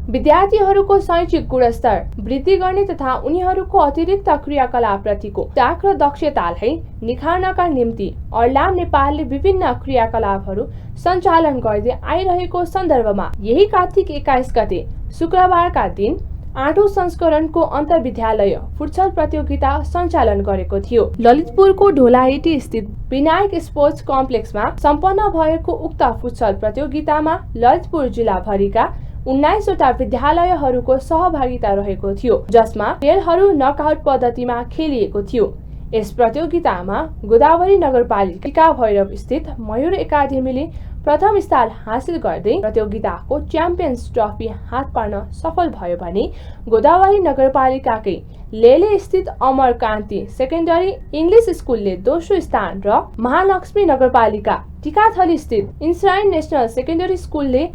विद्यार्थीहरूको शैक्षिक गुणस्तर वृद्धि गर्ने तथा उनीहरूको अतिरिक्त क्रियाकलापप्रतिको त्याग र दक्षतालाई निखार्नका निम्ति अर्लाम नेपालले विभिन्न क्रियाकलापहरू सञ्चालन गर्दै आइरहेको सन्दर्भमा यही कार्तिक 21 गते शुक्रबारका दिन 8औं संस्करणको अन्तर्विद्यालय फुटसल प्रतियोगिता सञ्चालन गरेको थियो। ललितपुरको ढोलाहेटी स्थित विनायक स्पोर्ट्स कम्प्लेक्समा सम्पन्न भएको उक्त फुटसल प्रतियोगितामा ललितपुर जिल्लाभरिका 19 वटा विद्यालयहरूको सहभागिता रहेको थियो, जसमा खेलहरू नकआउट पद्धतिमा खेलिएको थियो। यस प्रतियोगितामा गोदावरी नगरपालिका भैरव स्थित मयूर एकाडेमीले प्रथम स्थान हासिल गर्दै प्रतियोगिताको च्याम्पियन्स ट्रफी हात पार्न सफल भयो भने गोदावरी नगरपालिकाकै लेले स्थित अमर कान्ति सेकेन्डरी इङ्ग्लिस स्कुलले दोस्रो स्थान र महालक्ष्मी नगरपालिका टिकाथली स्थित इन्सराइन नेशनल सेकेन्डरी स्कुलले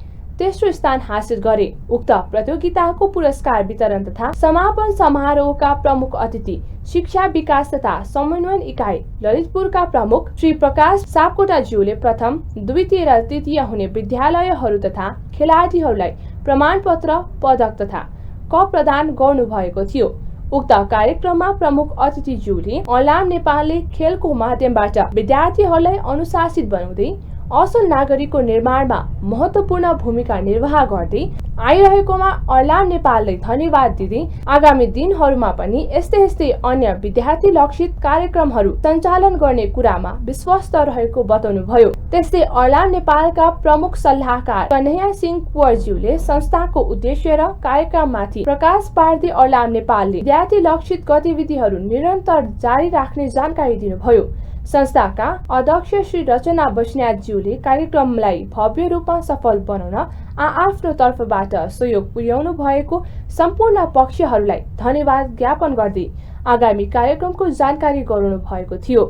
तेस्रो स्थान हासिल गरे। उक्त प्रतियोगिताको पुरस्कार वितरण तथा समापन समारोहका प्रमुख अतिथि शिक्षा विकास तथा समन्वयन इकाइ ललितपुरका प्रमुख श्री प्रकाश सापकोटाज्यूले प्रथम, द्वितीय र तृतीय हुने विद्यालयहरू तथा खेलाडीहरूलाई प्रमाणपत्र, पदक तथा कप प्रदान गर्नु भएको थियो। उक्त कार्यक्रममा प्रमुख अतिथिज्यूले अर्लाम नेपालले खेलको माध्यमबाट विद्यार्थीहरूलाई अनुशासित बनाउँदै असल नागरिकको निर्माणमा महत्त्वपूर्ण भूमिका निर्वाह गर्दै आइरहेकोमा अर्लाम नेपाललाई धन्यवाद दिँदै आगामी दिनहरूमा पनि यस्तै अन्य विद्यार्थी लक्षित कार्यक्रमहरू सञ्चालन गर्ने कुरामा विश्वस्त रहेको बताउनुभयो। त्यस्तै अर्लाम नेपालका प्रमुख सल्लाहकार कन्हैया सिंह कुँवरज्यूले संस्थाको उद्देश्य र कार्यक्रममाथि प्रकाश पार्दै अर्लाम नेपालले विद्यार्थी लक्षित गतिविधिहरू निरन्तर जारी राख्ने जानकारी दिनुभयो। संस्थाका अध्यक्ष श्री रचना बस्नेतज्यूले कार्यक्रमलाई भव्य रूपमा सफल बनाउन आफ्नो तर्फबाट सहयोग पुर्याउनु भएको सम्पूर्ण पक्षहरूलाई धन्यवाद ज्ञापन गर्दै आगामी कार्यक्रमको जानकारी गराउनु भएको थियो।